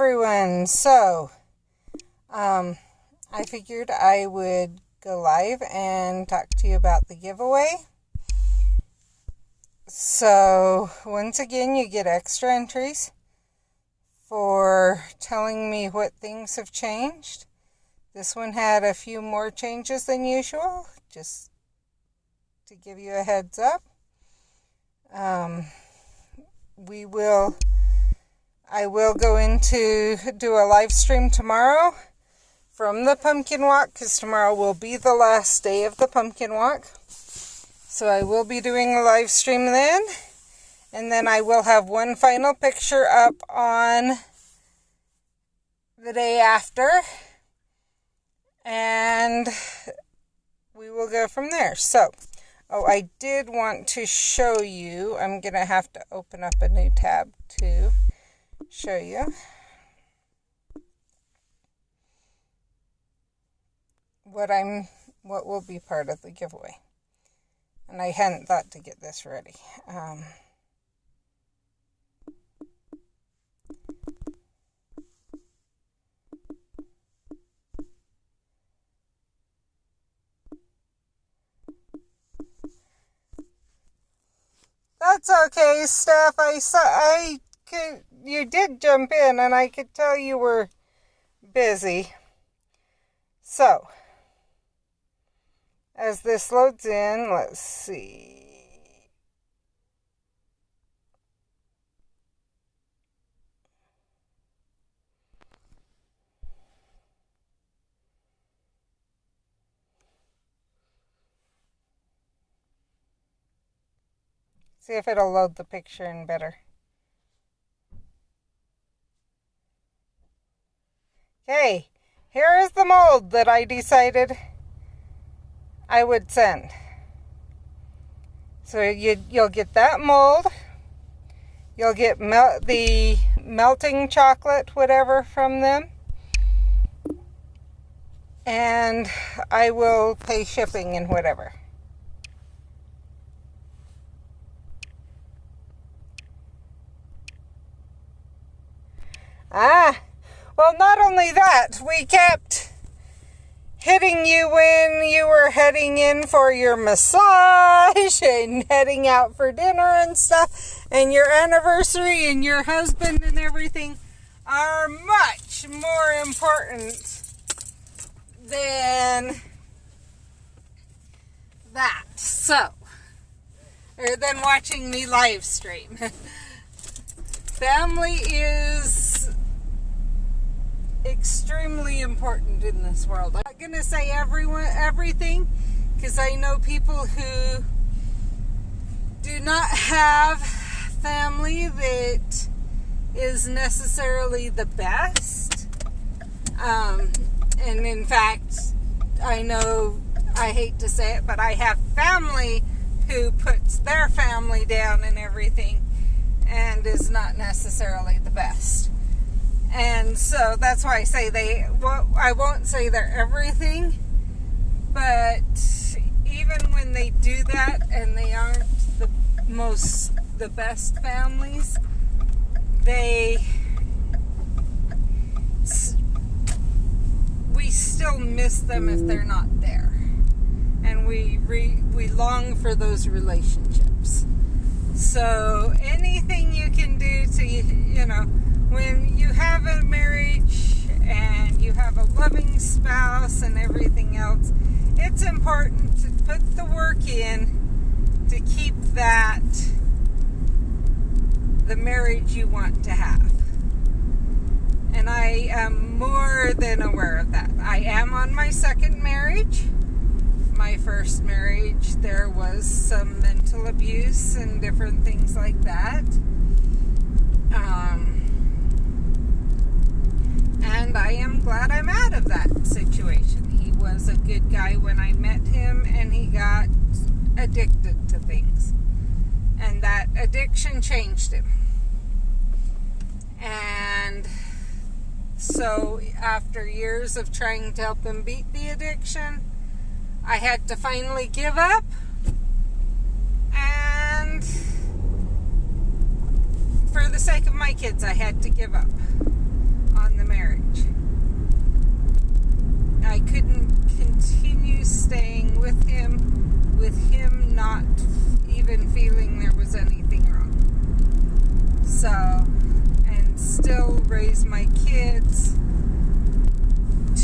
everyone. So, I figured I would go live and talk to you about the giveaway. So, once again, you get extra entries for telling me what things have changed. This one had a few more changes than usual, just to give you a heads up. I will go into do a live stream tomorrow from the pumpkin walk, because tomorrow will be the last day of the pumpkin walk. So I will be doing a live stream then, and then I will have one final picture up on the day after, and we will go from there. So, I did want to show you, I'm going to have to open up a new tab to show you what will be part of the giveaway. And I hadn't thought to get this ready. That's okay, Steph. You did jump in, and I could tell you were busy. So, as this loads in, let's see. See if it'll load the picture in better. Okay, here is the mold that I decided I would send. So you'll get that mold. You'll get the melting chocolate, whatever, from them. And I will pay shipping and whatever. Well, not only that, we kept hitting you when you were heading in for your massage and heading out for dinner and stuff, and your anniversary and your husband and everything are much more important than that. So, or than watching me live stream. Family is extremely important in this world. I'm not going to say everything, because I know people who do not have family that is necessarily the best. And in fact, I know, I hate to say it, but I have family who puts their family down and everything and is not necessarily the best. And so that's why I say I won't say they're everything, but even when they do that and they aren't the best families, we still miss them if they're not there. And we long for those relationships. So anything you can do to, when you have a marriage and you have a loving spouse and everything else, it's important to put the work in to keep that the marriage you want to have. And I am more than aware of that. I am on my second marriage. My first marriage, there was some mental abuse and different things like that. And I am glad I'm out of that situation. He was a good guy when I met him, and he got addicted to things. And that addiction changed him. And so after years of trying to help him beat the addiction, I had to finally give up. And for the sake of my kids, I had to give up marriage. I couldn't continue staying with him not even feeling there was anything wrong. So, and still raise my kids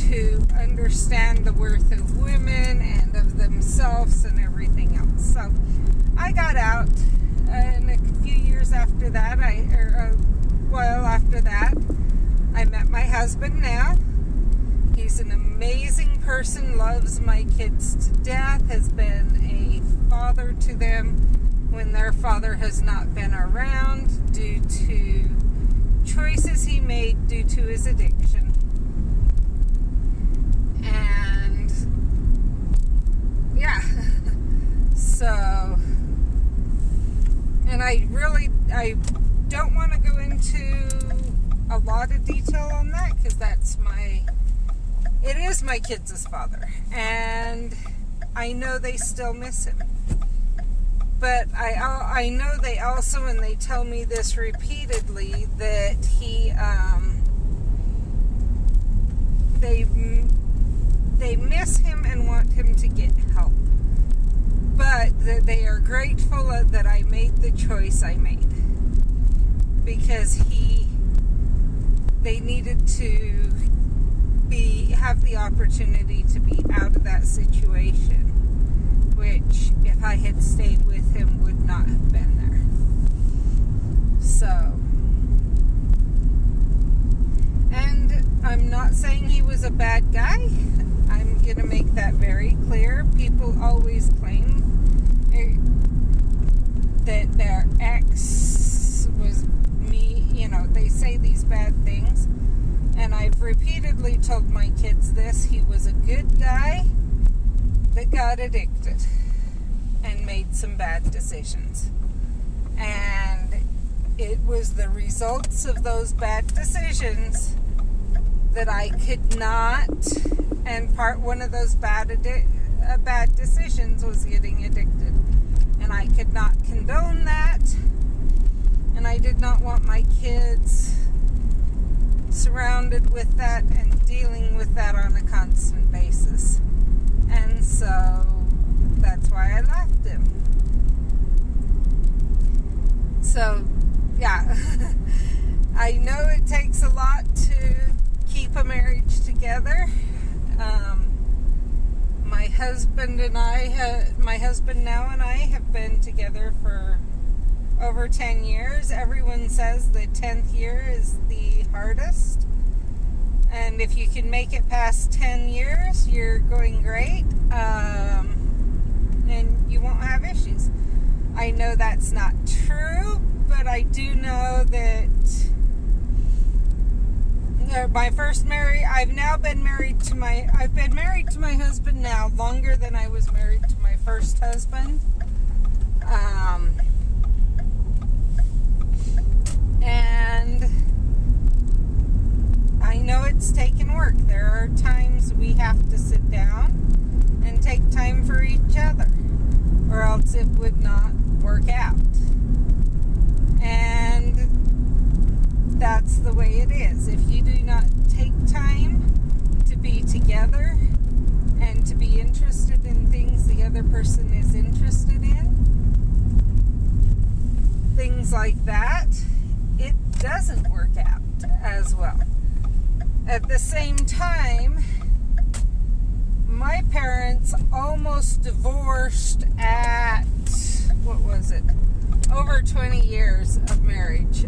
to understand the worth of women and of themselves and everything else. So, I got out, and a few years after that, after that, I met my husband now. He's an amazing person, loves my kids to death, has been a father to them when their father has not been around due to choices he made due to his addiction. And yeah, so, and I don't want to go into a lot of detail on that because it is my kids' father, and I know they still miss him. But I know they also, and they tell me this repeatedly, that they miss him and want him to get help. But that they are grateful that I made the choice I made. Because they needed to have the opportunity to be out of that situation, which if I had stayed with him would not have been there. So, and I'm not saying he was a bad guy. I'm going to make that very clear. People always claim that their ex was me, they say these bad things. And I've repeatedly told my kids this. He was a good guy that got addicted and made some bad decisions. And it was the results of those bad decisions that I could not, and one of those bad decisions was getting addicted. And I could not condone that. And I did not want my kids surrounded with that and dealing with that on a constant basis. And so that's why I left him. So, yeah. I know it takes a lot to keep a marriage together. My husband now and I have been together for over 10 years. Everyone says the 10th year is the hardest. And if you can make it past 10 years, you're going great. And you won't have issues. I know that's not true, but I do know that my first marriage, I've been married to my husband now longer than I was married to my first husband. And I know it's taken work. There are times we have to sit down and take time for each other, or else it would not work out. And that's the way it is. If you do not take time to be together and to be interested in things the other person is interested in, things like that, it doesn't work out as well. At the same time, my parents almost divorced at, over 20 years of marriage.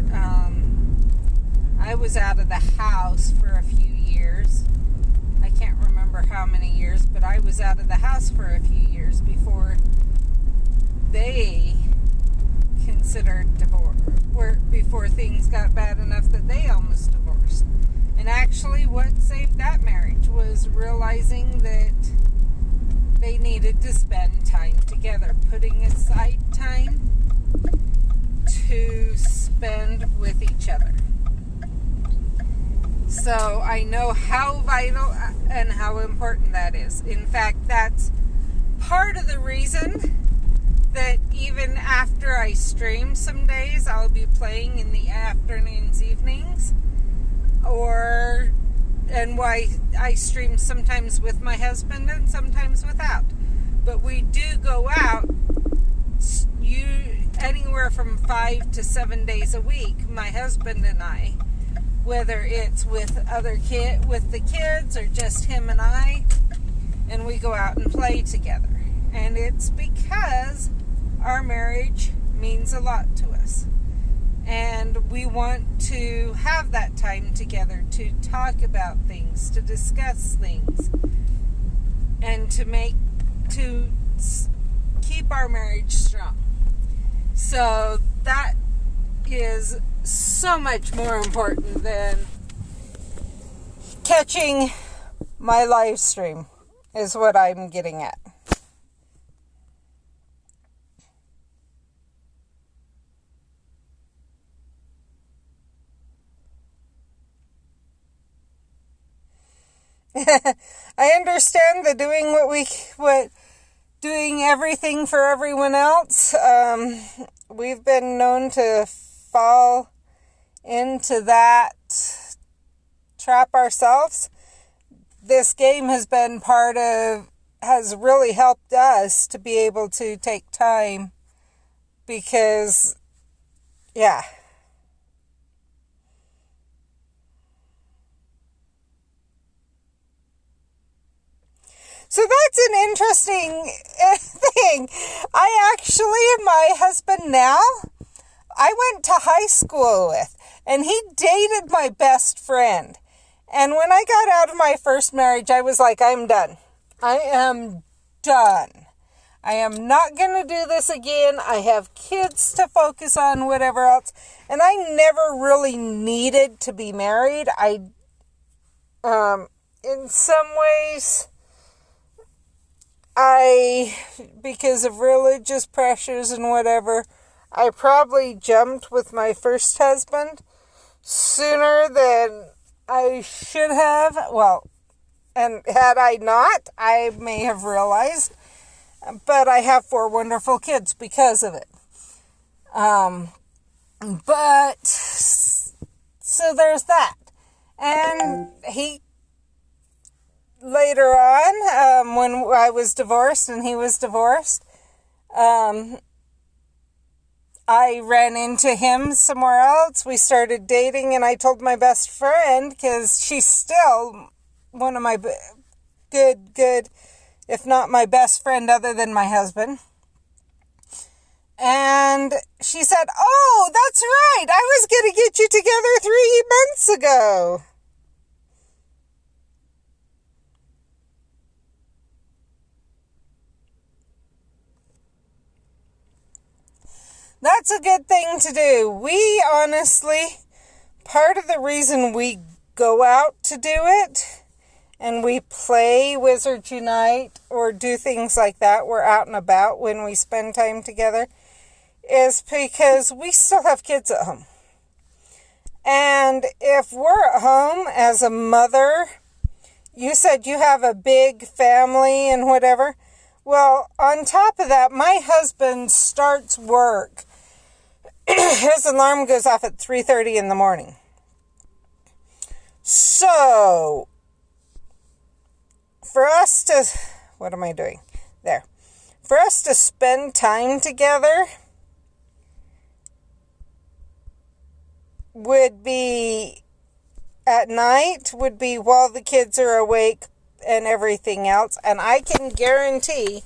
I was out of the house for a few years. I can't remember how many years, but I was out of the house for a few years before they considered divorce, before things got bad enough that they almost divorced. And actually what saved that marriage was realizing that they needed to spend time together, putting aside time to spend with each other. So I know how vital and how important that is. In fact, that's part of the reason that even after I stream some days, I'll be playing in the afternoons, evenings, or and why I stream sometimes with my husband and sometimes without. But we do go out anywhere from 5 to 7 days a week, my husband and I, whether it's with the kids or just him and I, and we go out and play together. And it's because our marriage means a lot to us. And we want to have that time together to talk about things, to discuss things, and to keep our marriage strong. So that is so much more important than catching my live stream, is what I'm getting at. I understand the doing everything for everyone else. We've been known to fall into that trap ourselves. This game has really helped us to be able to take time because, yeah. So that's an interesting thing. My husband now, I went to high school with, and he dated my best friend. And when I got out of my first marriage, I was like, I'm done. I am done. I am not going to do this again. I have kids to focus on, whatever else. And I never really needed to be married. In some ways, because of religious pressures and whatever, I probably jumped with my first husband sooner than I should have. Well, and had I not, I may have realized. But I have 4 wonderful kids because of it. So there's that. And later on, when I was divorced and he was divorced, I ran into him somewhere else. We started dating, and I told my best friend, because she's still one of my good, if not my best friend other than my husband. And she said, "Oh, that's right. I was going to get you together 3 months ago." That's a good thing to do. We honestly, part of the reason we go out to do it and we play Wizards Unite or do things like that, we're out and about when we spend time together, is because we still have kids at home. And if we're at home as a mother, you said you have a big family and whatever. Well, on top of that, my husband starts work. His alarm goes off at 3:30 in the morning. So, for us to, what am I doing? There. For us to spend time together would be at night, would be while the kids are awake and everything else. And I can guarantee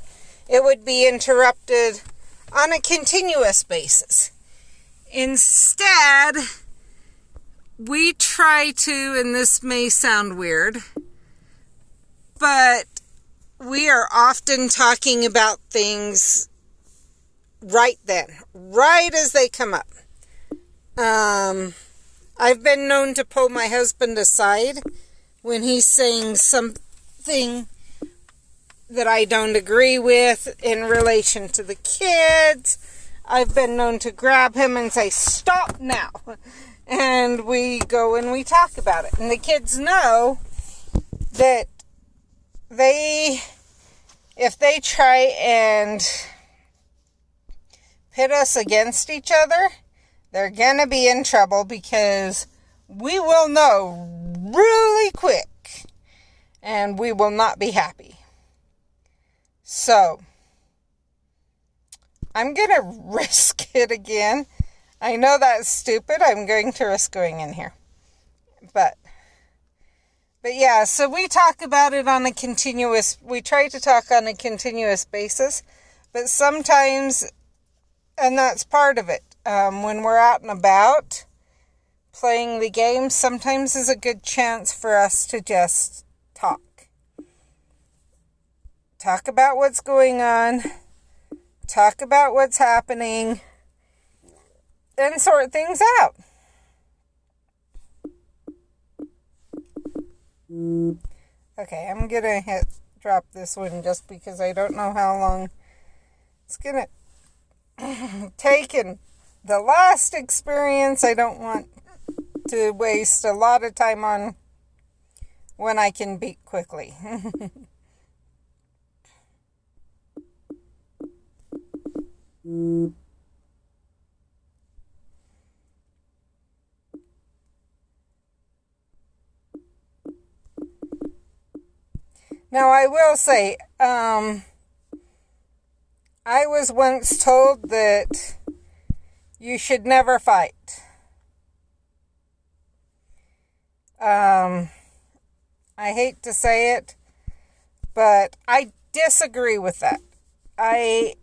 it would be interrupted on a continuous basis. Instead, we try to, and this may sound weird, but we are often talking about things right then, right as they come up. I've been known to pull my husband aside when he's saying something that I don't agree with in relation to the kids. I've been known to grab him and say, "Stop now." And we go and we talk about it. And the kids know that if they try and pit us against each other, they're going to be in trouble, because we will know really quick and we will not be happy. So, I'm going to risk it again. I know that's stupid. I'm going to risk going in here. But yeah, so we talk about it on a continuous, we try to talk on a continuous basis, but sometimes, and that's part of it, when we're out and about playing the game, sometimes is a good chance for us to just talk. Talk about what's going on, talk about what's happening, and sort things out. Okay, I'm gonna drop this one just because I don't know how long it's gonna take, and the last experience I don't want to waste a lot of time on when I can beat quickly. Now, I will say, I was once told that you should never fight. I hate to say it, but I disagree with that. I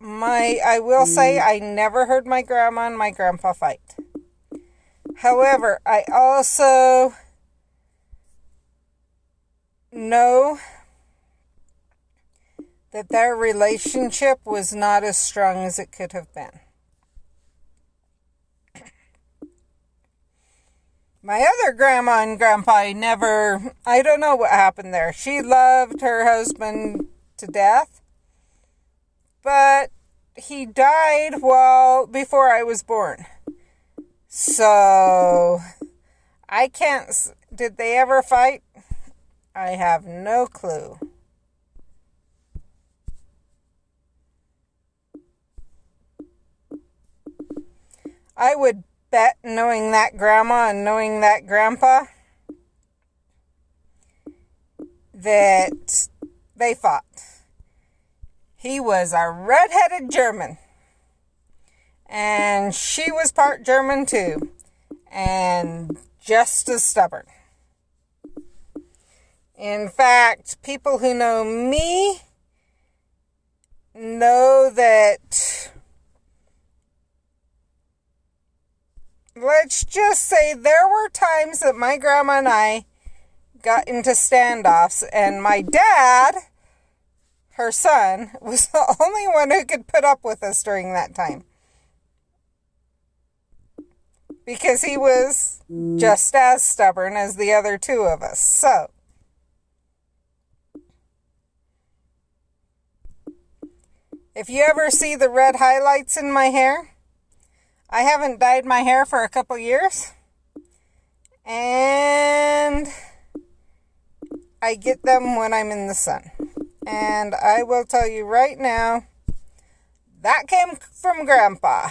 will say I never heard my grandma and my grandpa fight. However, I also know that their relationship was not as strong as it could have been. My other grandma and grandpa I don't know what happened there. She loved her husband to death, but he died before I was born. So, did they ever fight? I have no clue. I would bet, knowing that grandma and knowing that grandpa, that they fought. He was a red-headed German, and she was part German too, and just as stubborn. In fact, people who know me know that, let's just say there were times that my grandma and I got into standoffs, and my dad, her son, was the only one who could put up with us during that time. Because he was just as stubborn as the other two of us. So, if you ever see the red highlights in my hair, I haven't dyed my hair for a couple years. And I get them when I'm in the sun. And I will tell you right now, that came from Grandpa.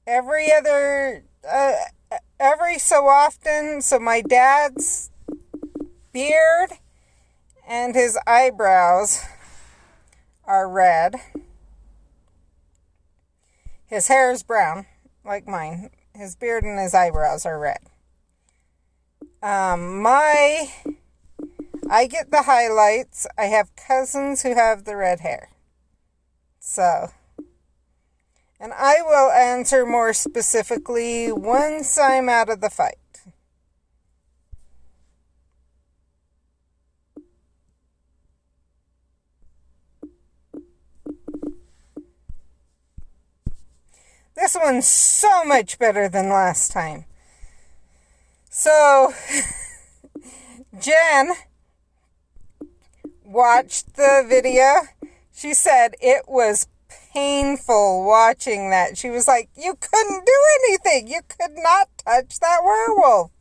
Every so often, so my dad's beard and his eyebrows are red. His hair is brown, like mine. His beard and his eyebrows are red. I get the highlights. I have cousins who have the red hair. So, and I will answer more specifically once I'm out of the fight. This one's so much better than last time. So, Jen watched the video. She said it was painful watching that. She was like, you couldn't do anything. You could not touch that werewolf.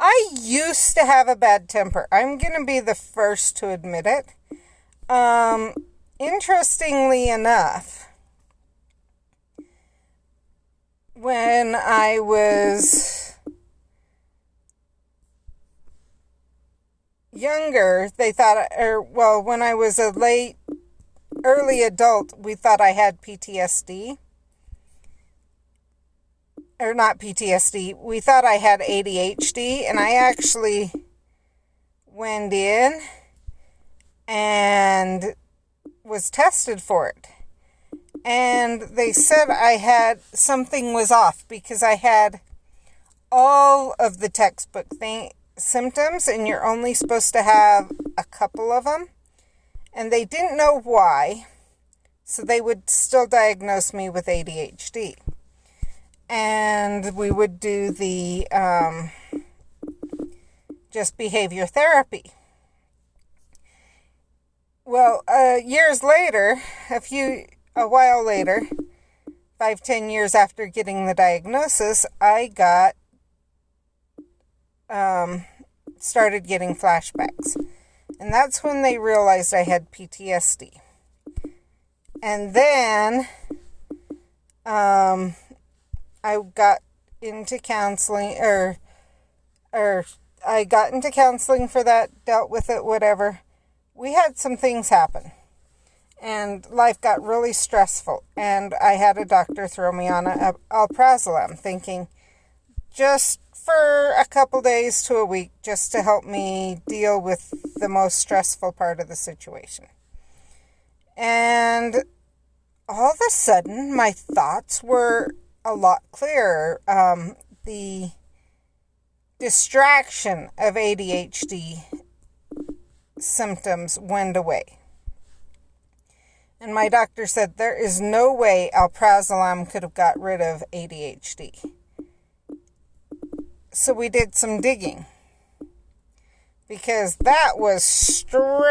I used to have a bad temper. I'm going to be the first to admit it. Interestingly enough, when I was younger, they thought, when I was a early adult, we thought I had PTSD. Or not PTSD, we thought I had ADHD, and I actually went in and was tested for it. And they said something was off because I had all of the textbook symptoms, and you're only supposed to have a couple of them. And they didn't know why, so they would still diagnose me with ADHD. And we would do the just behavior therapy. Well, years later, a while later, 5-10 years after getting the diagnosis, I started getting flashbacks. And that's when they realized I had PTSD. And then I got into counseling, or I got into counseling for that, dealt with it, whatever. We had some things happen, and life got really stressful, and I had a doctor throw me on alprazolam, thinking just for a couple days to a week, just to help me deal with the most stressful part of the situation. And all of a sudden, my thoughts were a lot clearer. The distraction of ADHD symptoms went away. And my doctor said there is no way alprazolam could have got rid of ADHD. So we did some digging, because that was strange.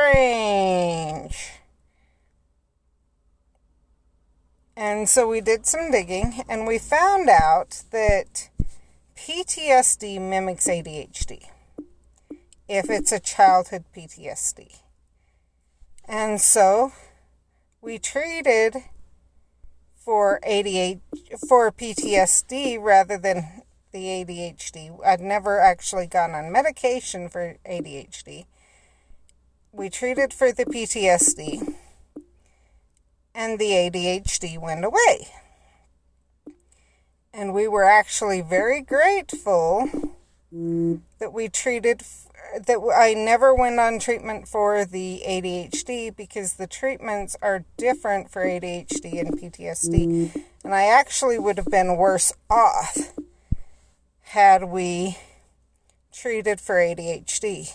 And so we did some digging, and we found out that PTSD mimics ADHD, if it's a childhood PTSD. And so we treated for PTSD rather than the ADHD. I'd never actually gone on medication for ADHD. We treated for the PTSD, and the ADHD went away. And we were actually very grateful that we treated, that I never went on treatment for the ADHD, because the treatments are different for ADHD and PTSD. And I actually would have been worse off had we treated for ADHD.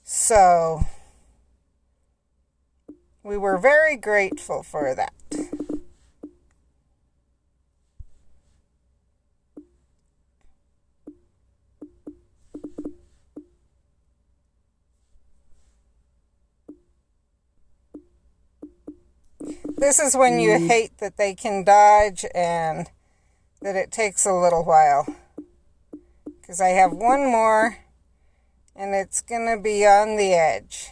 So we were very grateful for that. This is when you hate that they can dodge and that it takes a little while. Because I have one more, and it's going to be on the edge.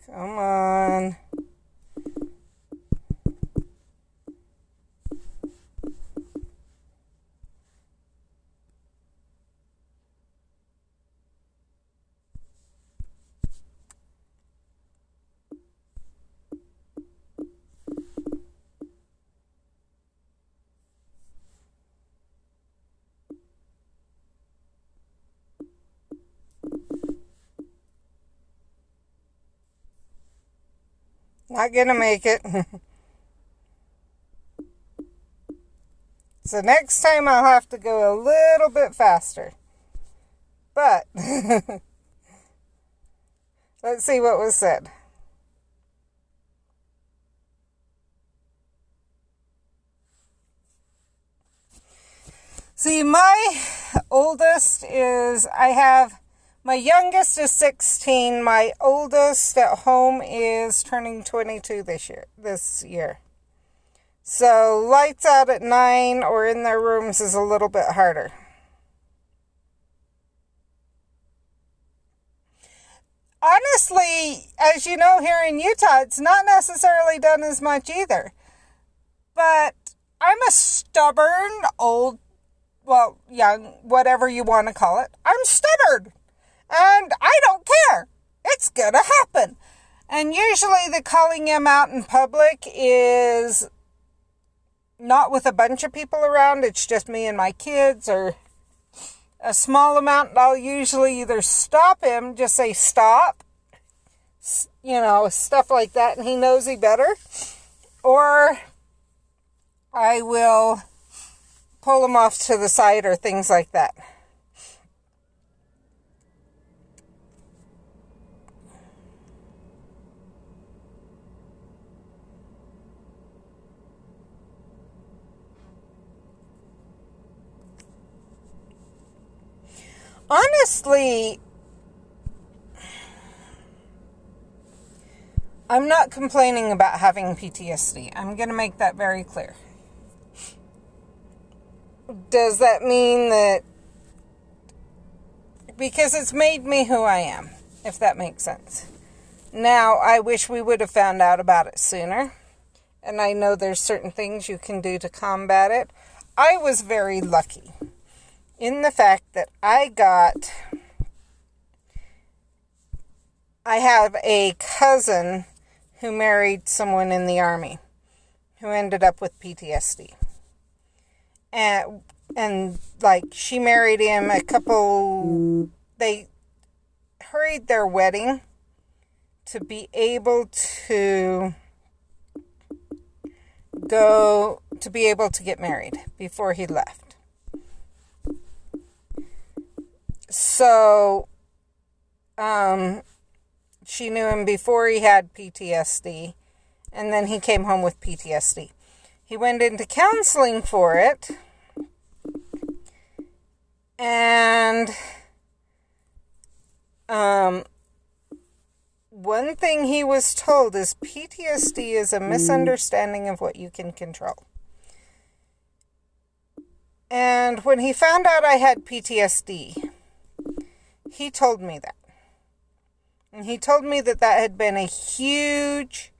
Come on. Not gonna make it. So next time I'll have to go a little bit faster. But let's see what was said. See, my oldest is, my youngest is 16. My oldest at home is turning 22 this year. So lights out at 9 or in their rooms is a little bit harder. Honestly, as you know, here in Utah, it's not necessarily done as much either. But I'm a stubborn, old, well, young, whatever you want to call it. I'm stubborn. And I don't care. It's going to happen. And usually the calling him out in public is not with a bunch of people around. It's just me and my kids, or a small amount. I'll usually either stop him, just say stop, stuff like that, and he knows he better. Or I will pull him off to the side or things like that. Honestly, I'm not complaining about having PTSD. I'm going to make that very clear. Does that mean that... Because it's made me who I am, if that makes sense. Now, I wish we would have found out about it sooner. And I know there's certain things you can do to combat it. I was very lucky in the fact that I have a cousin who married someone in the Army who ended up with PTSD. And she married him they hurried their wedding to be able to get married before he left. So, she knew him before he had PTSD, and then he came home with PTSD. He went into counseling for it, and one thing he was told is PTSD is a misunderstanding of what you can control. And when he found out I had PTSD, he told me that. And he told me that had been a huge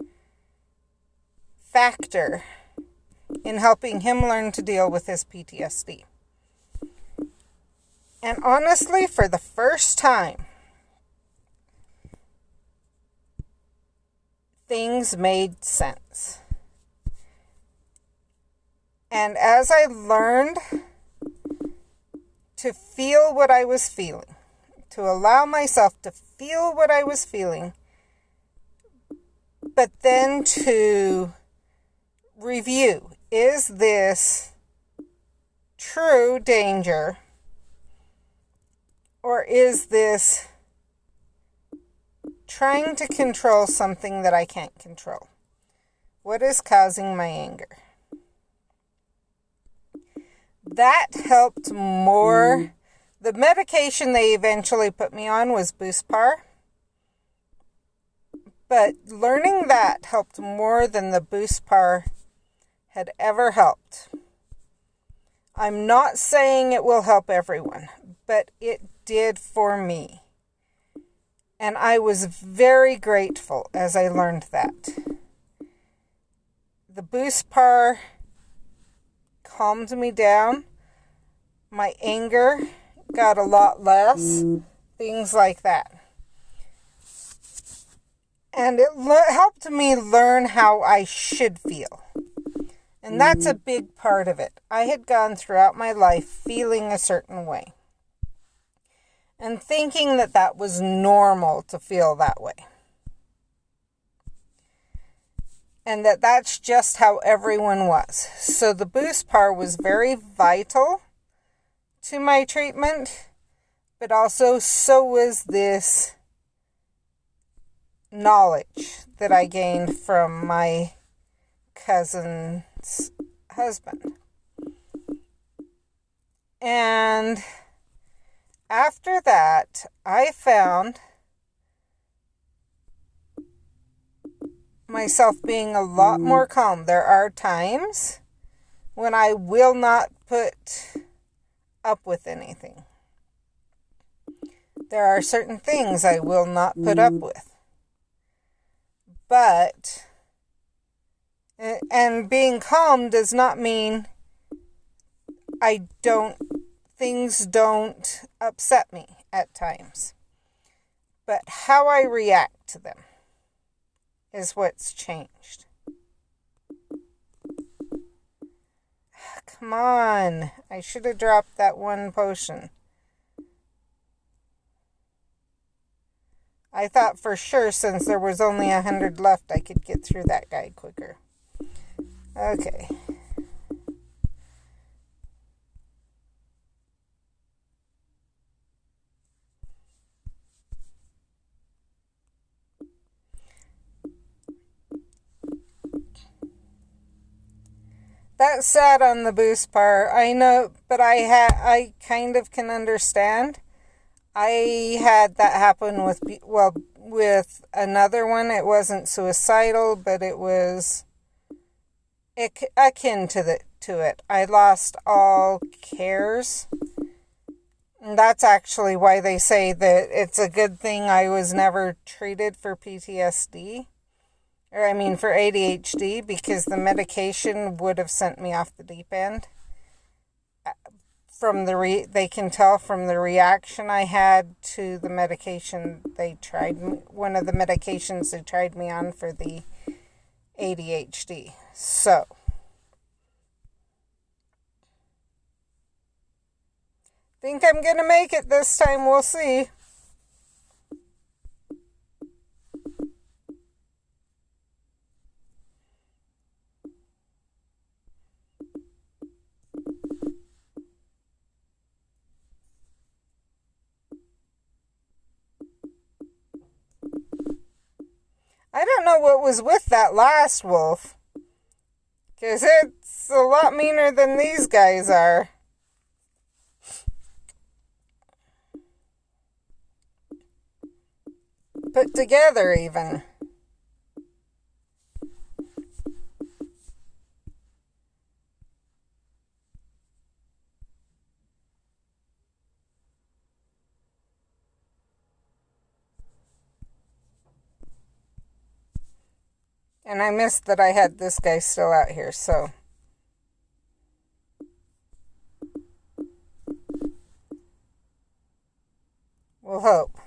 factor in helping him learn to deal with his PTSD. And honestly, for the first time, things made sense. And as I learned to feel what I was feeling, to allow myself to feel what I was feeling, but then to review, is this true danger, or is this trying to control something that I can't control? What is causing my anger? That helped more. The medication they eventually put me on was Buspar. But learning that helped more than the Buspar had ever helped. I'm not saying it will help everyone, but it did for me. And I was very grateful as I learned that. The Buspar calmed me down. My anger got a lot less. Things like that. And it helped me learn how I should feel. And that's a big part of it. I had gone throughout my life feeling a certain way. And thinking that was normal to feel that way. And that's just how everyone was. So the Buspar was very vital to my treatment, but also so was this knowledge that I gained from my cousin's husband. And after that, I found myself being a lot more calm. There are times when I will not put up with anything. There are certain things I will not put up with. But, and being calm does not mean things don't upset me at times. But how I react to them is what's changed. Come on. I should have dropped that one potion. I thought for sure since there was only 100 left, I could get through that guy quicker. Okay. That's sad on the boost part. I know, but I kind of can understand. I had that happen with another one. It wasn't suicidal, but it was akin to it. I lost all cares. And that's actually why they say that it's a good thing I was never treated for PTSD. Or I mean for ADHD, because the medication would have sent me off the deep end. They can tell from the reaction I had to the medication one of the medications they tried me on for the ADHD. So, think I'm gonna make it this time, we'll see. I don't know what was with that last wolf, because it's a lot meaner than these guys are. Put together, even. And I missed that I had this guy still out here, so. We'll hope.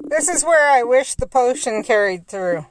This is where I wish the potion carried through.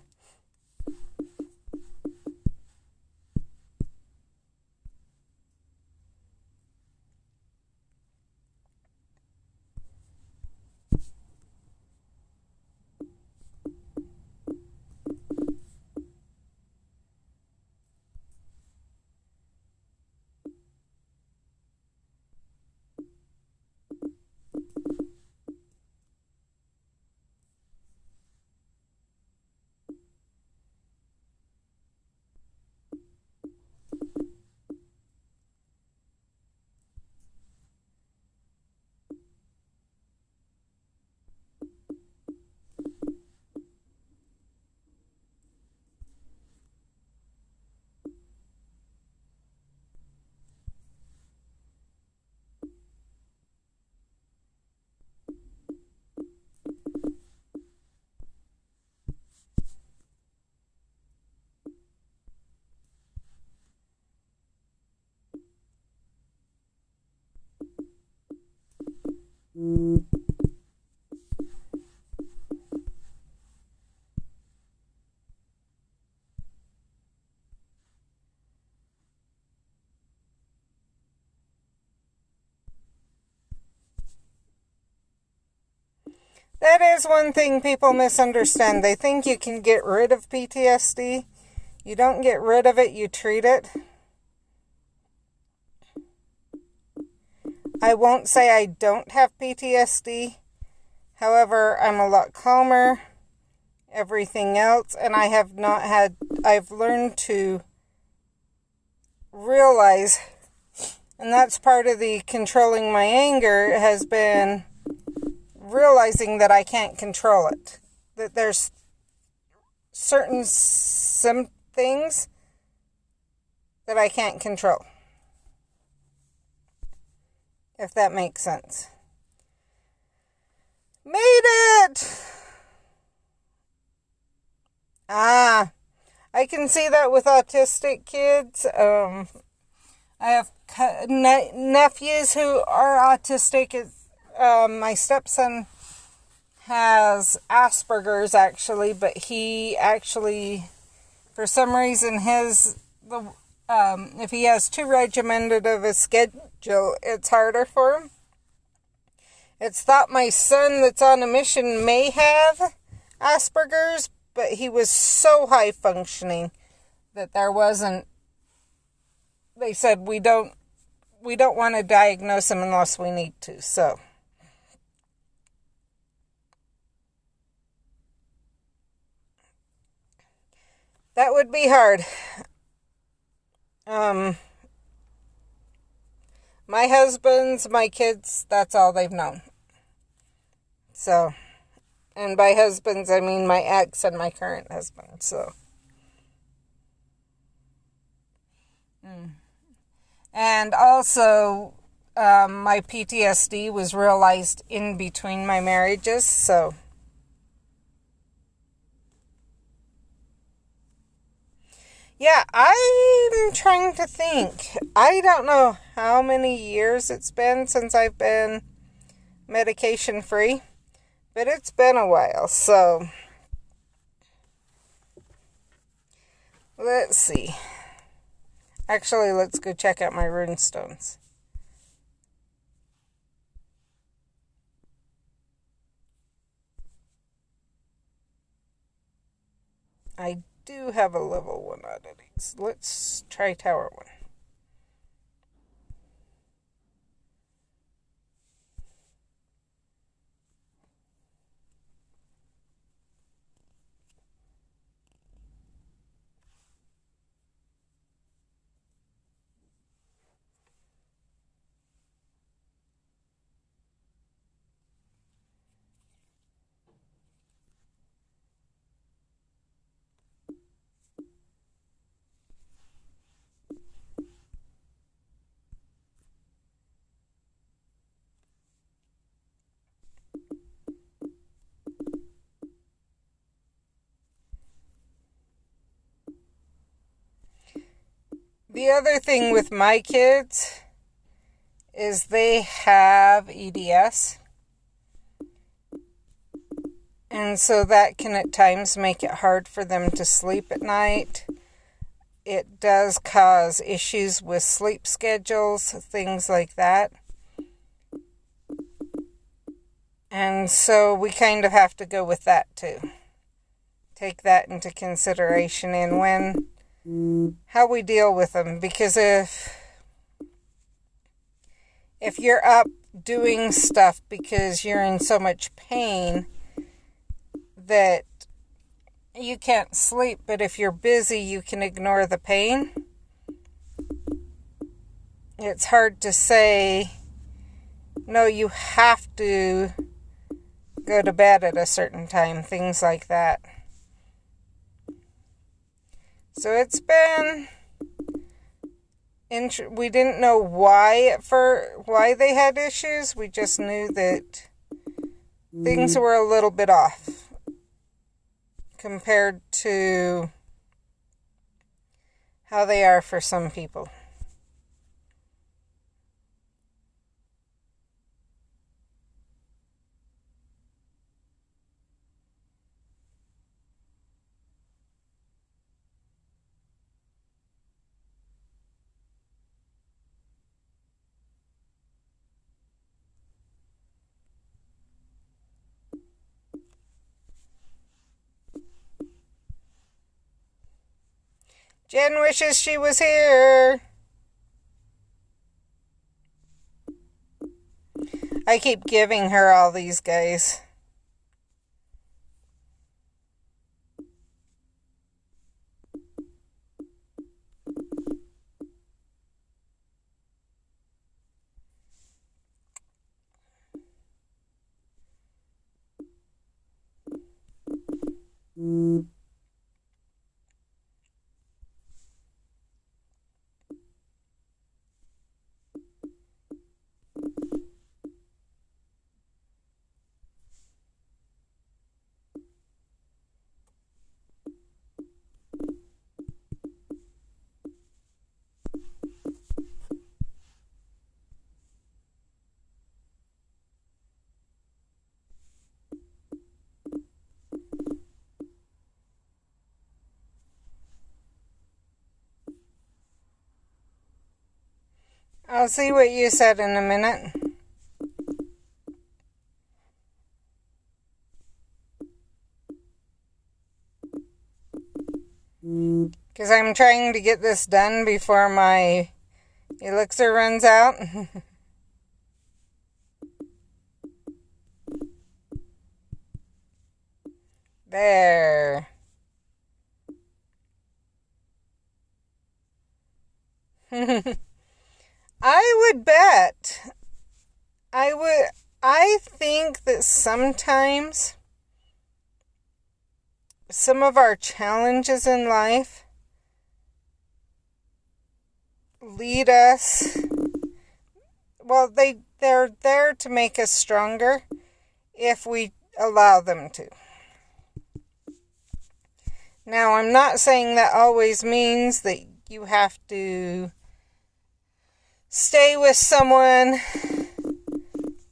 is one thing people misunderstand. They think you can get rid of PTSD. You don't get rid of it, you treat it. I won't say I don't have PTSD. However, I'm a lot calmer, everything else, and I've learned to realize, and that's part of the controlling my anger, has been realizing that I can't control it. That there's certain things that I can't control. If that makes sense. Made it! I can see that with autistic kids. I have nephews who are autistic. My stepson has Asperger's, actually, but he actually, for some reason, if he has too regimented of a schedule, it's harder for him. It's thought my son that's on a mission may have Asperger's, but he was so high functioning that there wasn't. They said we don't want to diagnose him unless we need to. So that would be hard. My husband's, my kids, that's all they've known. So, and by husbands, I mean my ex and my current husband, so. And also, my PTSD was realized in between my marriages, so. Yeah, I'm trying to think. I don't know how many years it's been since I've been medication free, but it's been a while, so let's see. Actually, let's go check out my rune stones. I do have a level 1 oddity. Let's try Tower 1. The other thing with my kids is they have EDS. And so that can at times make it hard for them to sleep at night. It does cause issues with sleep schedules, things like that. And so we kind of have to go with that too. Take that into consideration in how we deal with them. Because if you're up doing stuff because you're in so much pain that you can't sleep, but if you're busy, you can ignore the pain. It's hard to say, no, you have to go to bed at a certain time, things like that. So it's been, we didn't know why they had issues. We just knew that things were a little bit off compared to how they are for some people. Jen wishes she was here. I keep giving her all these guys. I'll see what you said in a minute. Because I'm trying to get this done before my elixir runs out. There. I would bet. I think that sometimes some of our challenges in life lead us, well, they're there to make us stronger if we allow them to. Now, I'm not saying that always means that you have to stay with someone,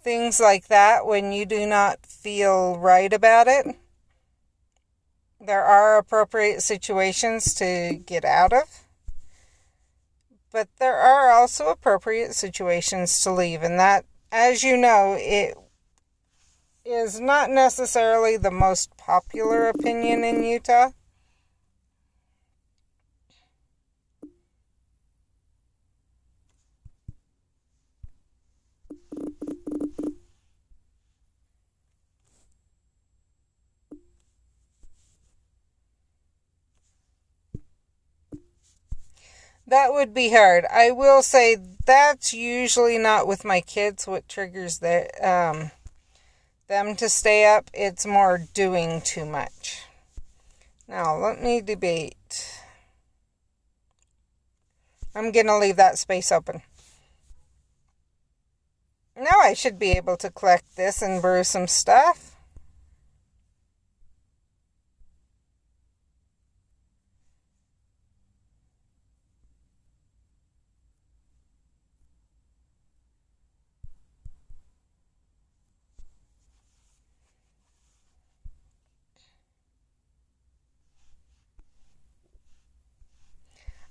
things like that, when you do not feel right about it. There are appropriate situations to get out of, but there are also appropriate situations to leave, and that, as you know, it is not necessarily the most popular opinion in Utah. That would be hard. I will say that's usually not with my kids what triggers them to stay up. It's more doing too much. Now, let me debate. I'm going to leave that space open. Now I should be able to collect this and brew some stuff.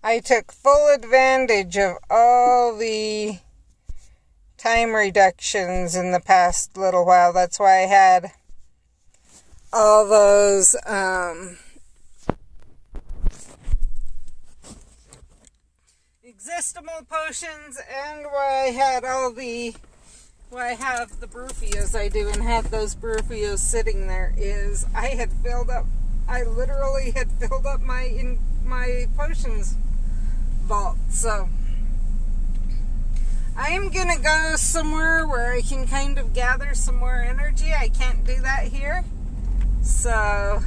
I took full advantage of all the time reductions in the past little while. That's why I had all those existimal potions, and why I have the brewfios I do and have those brewfios sitting there is I literally had filled up my potions vault. So I am gonna go somewhere where I can kind of gather some more energy. I can't do that here, so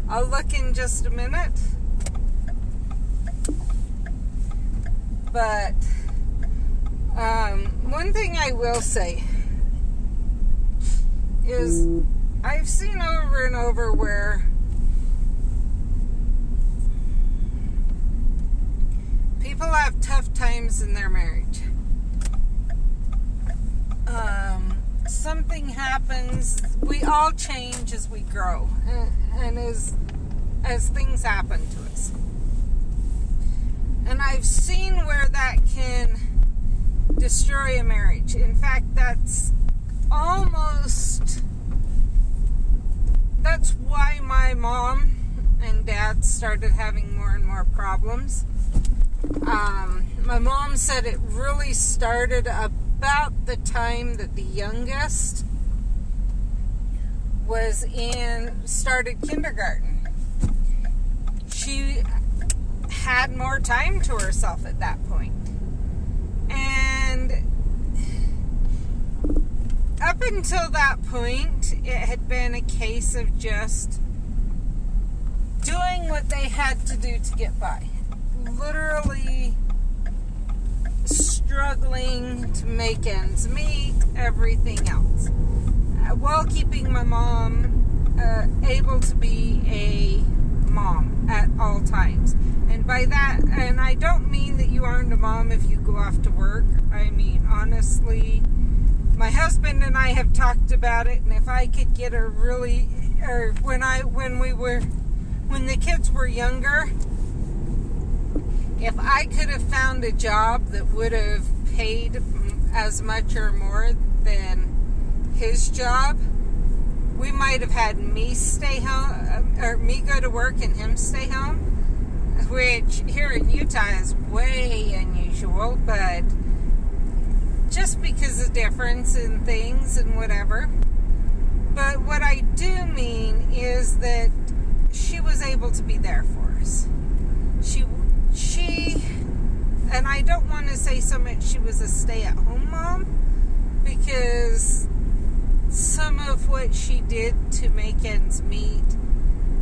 I'll look in just a minute. But one thing I will say is I've seen over and over where people have tough times in their marriage. Something happens. We all change as we grow, and as things happen to us. And I've seen where that can destroy a marriage. In fact, that's why my mom and dad's started having more and more problems. My mom said it really started about the time that the youngest started kindergarten. She had more time to herself at that point. And up until that point, it had been a case of just doing what they had to do to get by. Literally struggling to make ends meet, everything else, while keeping my mom able to be a mom at all times. And by that, and I don't mean that you aren't a mom if you go off to work. I mean, honestly, my husband and I have talked about it, and if I could get a really, or when the kids were younger, if I could have found a job that would have paid as much or more than his job, we might have had me stay home, or me go to work and him stay home, which here in Utah is way unusual, but just because of difference in things and whatever. But what I do mean is that she was able to be there for us. She, and I don't want to say so much she was a stay-at-home mom, because some of what she did to make ends meet,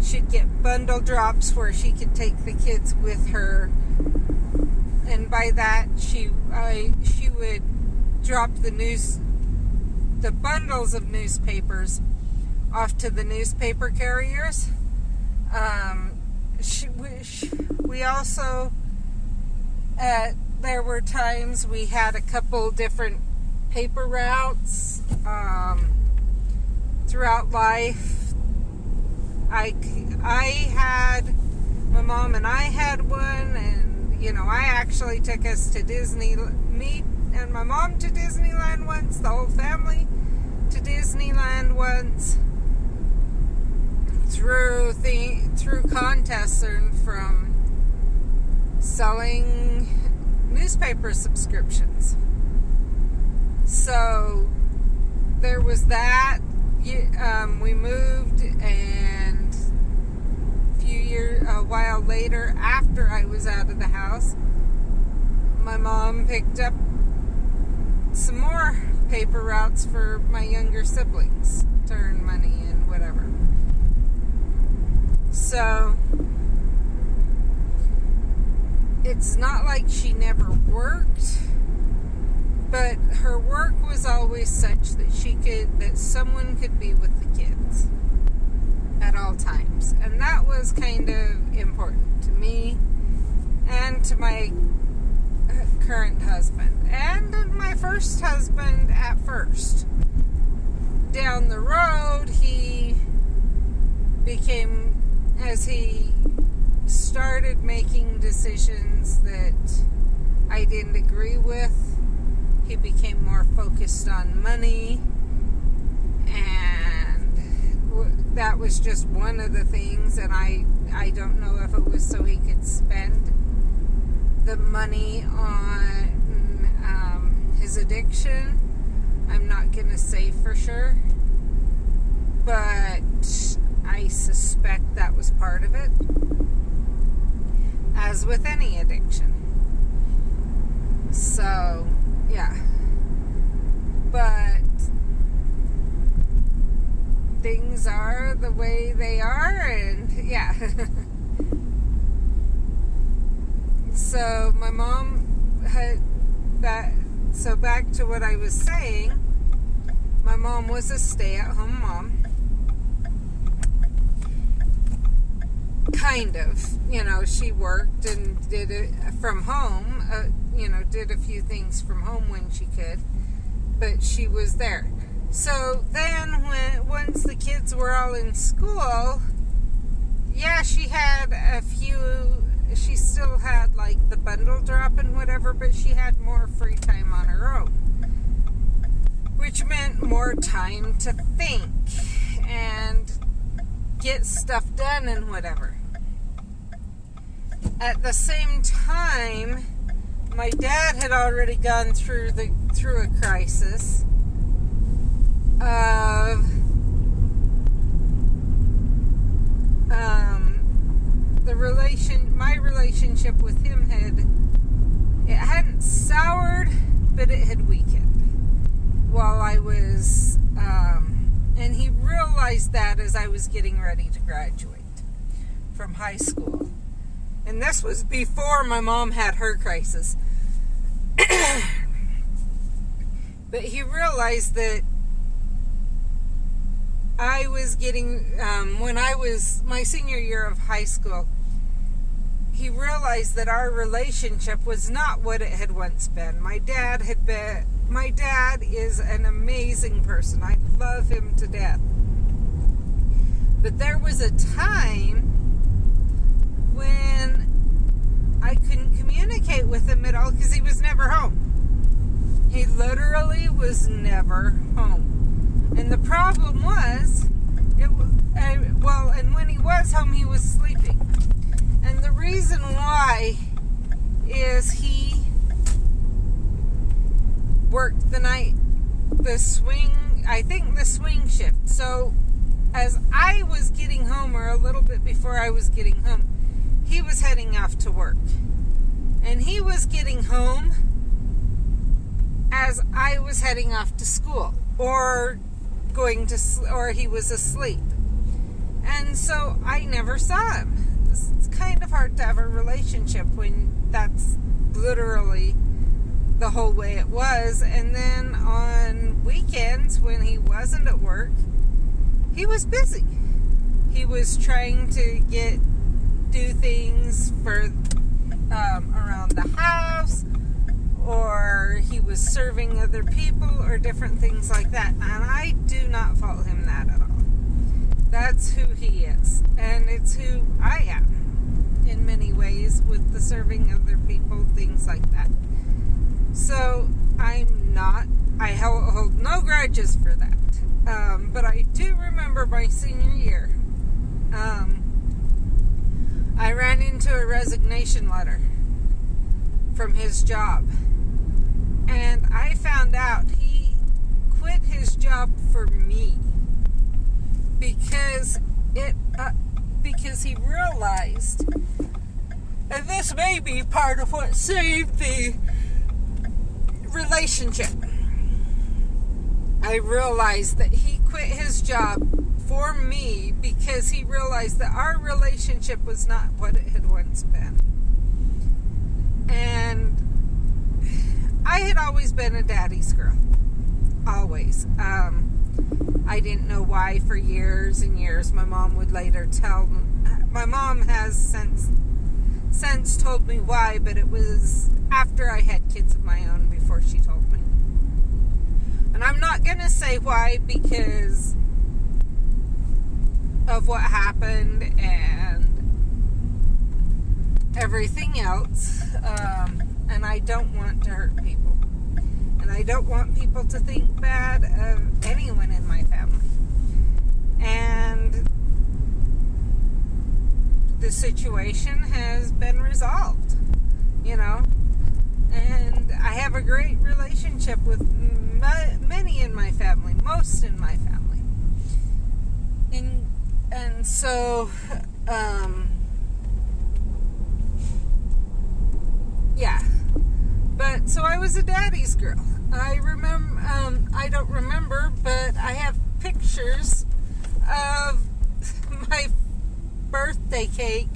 she'd get bundle drops where she could take the kids with her, and by that she would drop the bundles of newspapers off to the newspaper carriers. We also, there were times we had a couple different paper routes throughout life. My mom and I had one, and I actually took us to me and my mom to Disneyland once, the whole family to Disneyland once, through contests earned from selling newspaper subscriptions. So there was that. We moved, and a while later, after I was out of the house, my mom picked up some more paper routes for my younger siblings to earn money and whatever. So it's not like she never worked, but her work was always such that someone could be with the kids at all times. And that was kind of important to me and to my current husband, and my first husband at first. Down the road, as he started making decisions that I didn't agree with, he became more focused on money, and that was just one of the things. And I don't know if it was so he could spend the money on his addiction. I'm not going to say for sure, but I suspect that was part of it, as with any addiction. So, yeah. But things are the way they are, and yeah. So my mom had that. So back to what I was saying, my mom was a stay-at-home mom. Kind of, she worked and did it from home, did a few things from home when she could, but she was there. So then once the kids were all in school, yeah, she had she still had like the bundle drop and whatever, but she had more free time on her own, which meant more time to think and get stuff done and whatever. at the same time, my dad had already gone through a crisis of my relationship with him hadn't soured, but it had weakened while I was, and he realized that as I was getting ready to graduate from high school. And this was before my mom had her crisis. But he realized that I was getting, when I was my senior year of high school, he realized that our relationship was not what it had once been. My dad is an amazing person. I love him to death. But there was a time when I couldn't communicate with him at all because he was never home. He literally was never home. And the problem was, and when he was home, he was sleeping. And the reason why is he worked the swing shift. So as I was getting home, or a little bit before I was getting home, he was heading off to work. And he was getting home as I was heading off to school, or he was asleep. And so I never saw him. It's kind of hard to have a relationship when that's literally the whole way it was. And then on weekends, when he wasn't at work, he was busy. He was trying to do things for around the house, or he was serving other people, or different things like that. And I do not fault him that at all. That's who he is, and it's who I am in many ways, with the serving other people, things like that. So I hold no grudges for that. But I do remember my senior year, I ran into a resignation letter from his job. And I found out he quit his job for me because he realized, and this may be part of what saved the relationship. I realized that he quit his job for me because he realized that our relationship was not what it had once been. And I had always been a daddy's girl. Always. I didn't know why for years and years. My mom would later tell me. My mom has since told me why, but it was after I had kids of my own before she told me. And I'm not going to say why, because of what happened and everything else. And I don't want to hurt people. And I don't want people to think bad of anyone in my family. And the situation has been resolved, And I have a great relationship with many in my family, most in my family. And so, yeah. But, so I was a daddy's girl. I don't remember, but I have pictures of my birthday cake.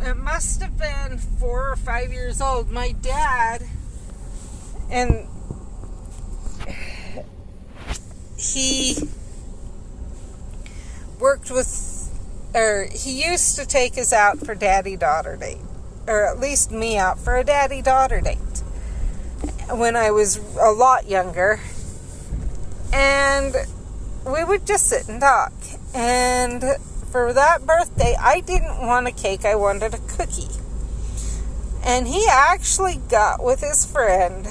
It must have been 4 or 5 years old. My dad, and he he used to take us out for daddy-daughter date, or at least me out for a daddy-daughter date when I was a lot younger, and we would just sit and talk. And for that birthday, I didn't want a cake, I wanted a cookie. And he actually got with his friend,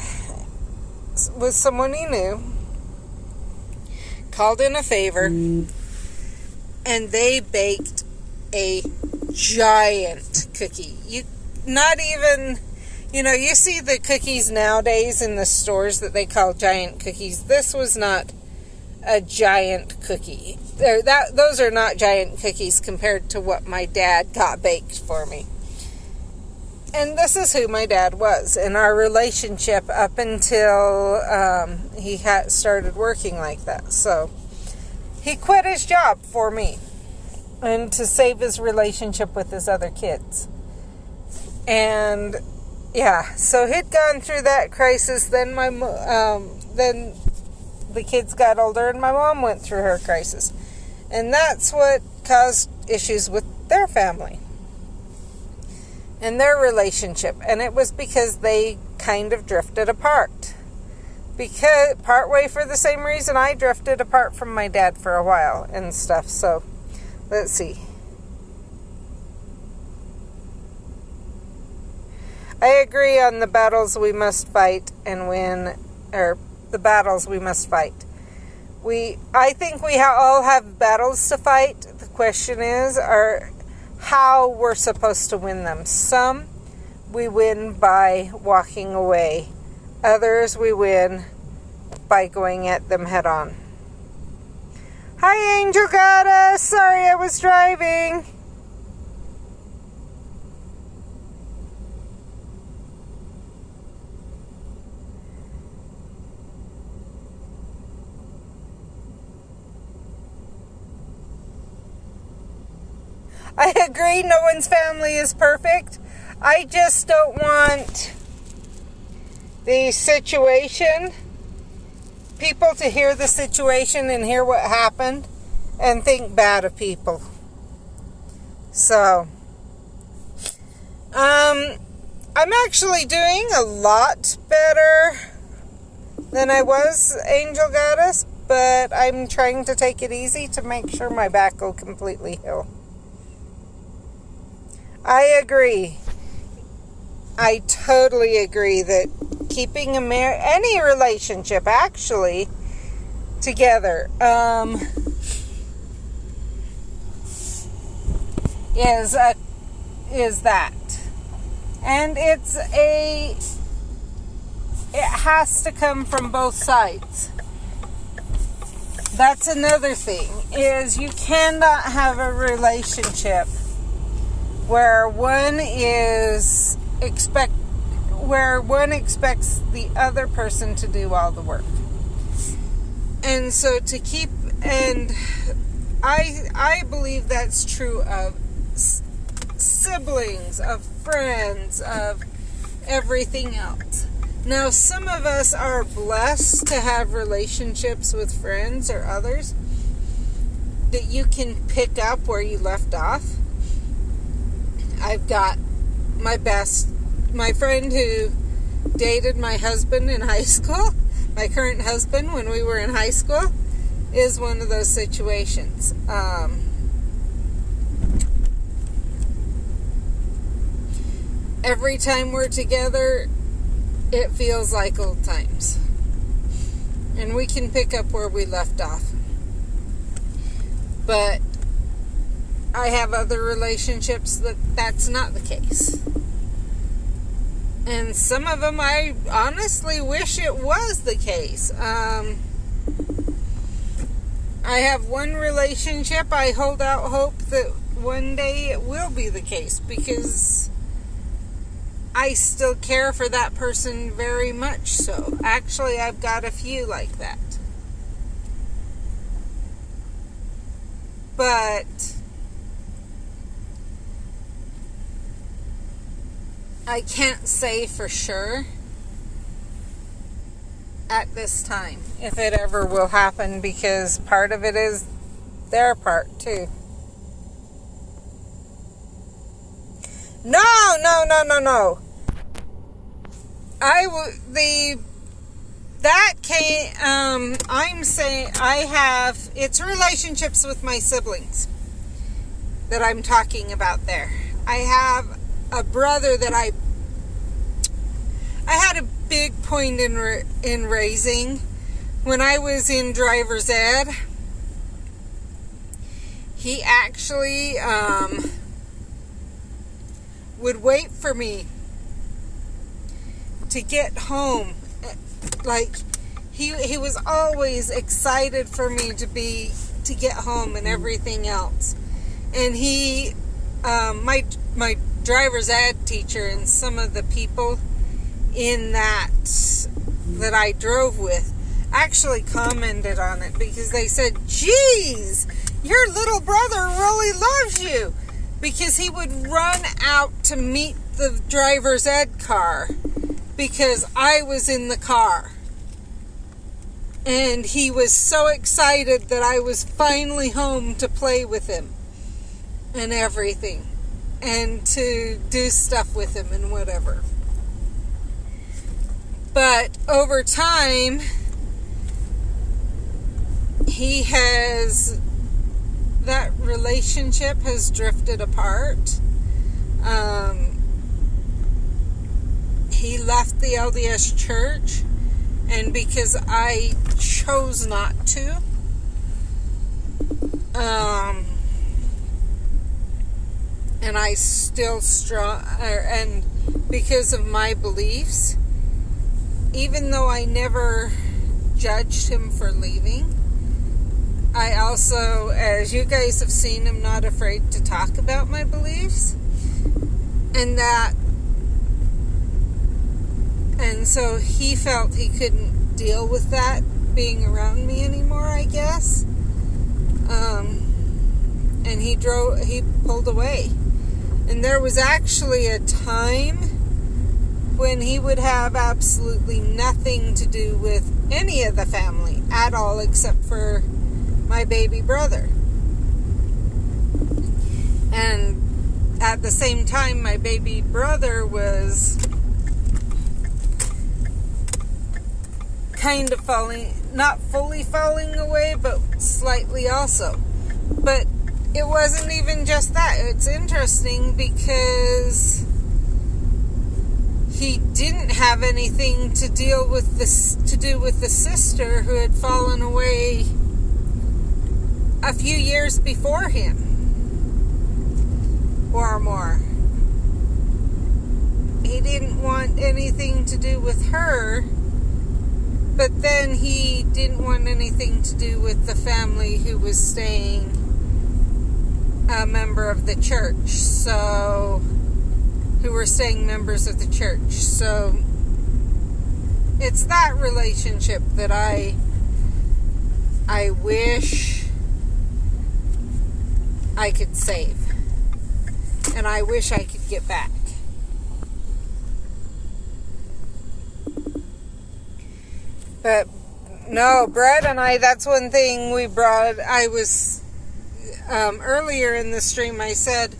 with someone he knew, called in a favor, and they baked a giant cookie. Not even, you see the cookies nowadays in the stores that they call giant cookies. This was not a giant cookie. Those are not giant cookies compared to what my dad got baked for me. And this is who my dad was in our relationship up until he started working like that. So he quit his job for me and to save his relationship with his other kids. And yeah, so he'd gone through that crisis. Then then the kids got older and my mom went through her crisis. And that's what caused issues with their family and their relationship. And it was because they kind of drifted apart. Because partway for the same reason I drifted apart from my dad for a while and stuff. So let's see. I agree on the battles we must fight and win, or the battles we must fight. I think we all have battles to fight. The question is, how we're supposed to win them. Some we win by walking away. Others we win by going at them head on. Hi, Angel Goddess. Sorry I was driving. I agree, no one's family is perfect. I just don't want the situation, people to hear the situation and hear what happened and think bad of people. So, I'm actually doing a lot better than I was, Angel Goddess, but I'm trying to take it easy to make sure my back will completely heal. I agree. I totally agree that keeping any relationship actually together is that, and it has to come from both sides. That's another thing, is you cannot have a relationship where one expects the other person to do all the work. And so I believe that's true of siblings, of friends, of everything else. Now, some of us are blessed to have relationships with friends or others that you can pick up where you left off. I've got my friend who dated my husband in high school, my current husband when we were in high school, is one of those situations. Every time we're together, it feels like old times. And we can pick up where we left off. But I have other relationships that's not the case. And some of them I honestly wish it was the case. I have one relationship I hold out hope that one day it will be the case, because I still care for that person very much so. Actually, I've got a few like that. But I can't say for sure at this time if it ever will happen, because part of it is their part too. No. I'm saying it's relationships with my siblings that I'm talking about there. I have a brother that I had a big point in raising when I was in driver's ed. He actually would wait for me to get home. Like, he was always excited for me to get home and everything else. And he, my driver's ed teacher and some of the people in that I drove with actually commented on it, because they said, geez, your little brother really loves you, because he would run out to meet the driver's ed car because I was in the car. And he was so excited that I was finally home to play with him and everything, and to do stuff with him and whatever. But over time, that relationship has drifted apart. He left the LDS church, and because I chose not to, and I still and because of my beliefs, even though I never judged him for leaving, I also, as you guys have seen, am not afraid to talk about my beliefs. And so he felt he couldn't deal with that being around me anymore, I guess. And he pulled away. And there was actually a time when he would have absolutely nothing to do with any of the family at all, except for my baby brother. And at the same time, my baby brother was kind of not fully falling away, but slightly also. But it wasn't even just that. It's interesting because he didn't have anything to do with the sister who had fallen away a few years before him, or more. He didn't want anything to do with her, but then he didn't want anything to do with the family who was staying a member of the church, who were staying members of the church. So it's that relationship that I wish I could save, and I wish I could get back. But no, Brett and I, that's one thing we brought. Earlier in the stream I said,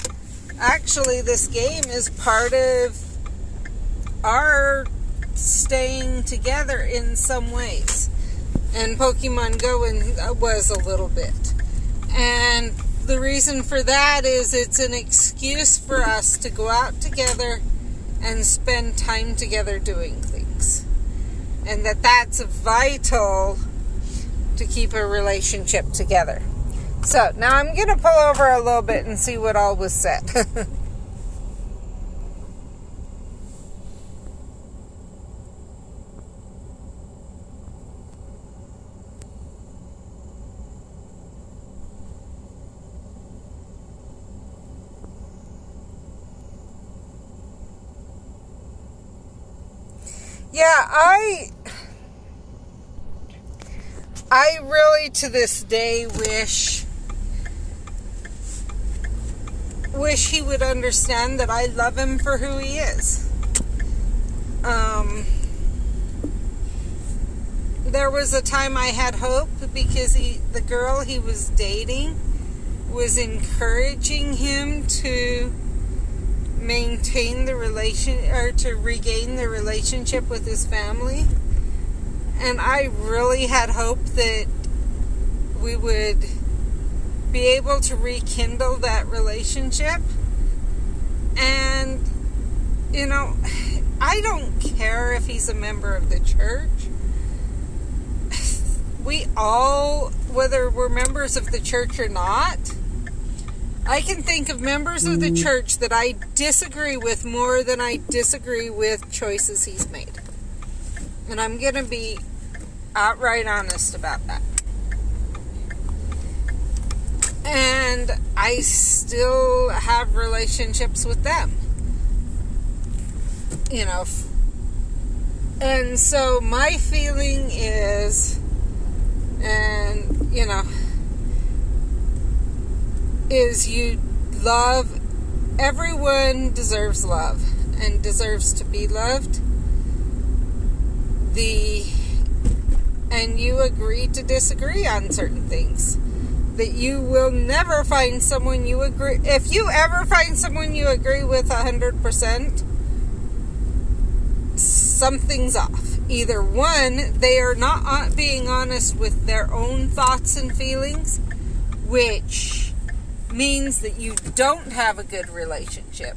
actually this game is part of our staying together in some ways. And Pokemon Go was a little bit. And the reason for that is it's an excuse for us to go out together and spend time together doing things. And that's vital to keep a relationship together. So, now I'm going to pull over a little bit and see what all was said. Yeah, I really to this day wish he would understand that I love him for who he is. There was a time I had hope because the girl he was dating was encouraging him to maintain the to regain the relationship with his family. And I really had hope that we would be able to rekindle that relationship. And, I don't care if he's a member of the church. We all, whether we're members of the church or not, I can think of members of the church that I disagree with more than I disagree with choices he's made. And I'm going to be outright honest about that. And I still have relationships with them. You know. And so my feeling is, and, you know, is you love, everyone deserves love and deserves to be loved. And you agree to disagree on certain things. That you will never find someone you agree, if you ever find someone you agree with 100%, something's off. Either one, they are not being honest with their own thoughts and feelings, which means that you don't have a good relationship,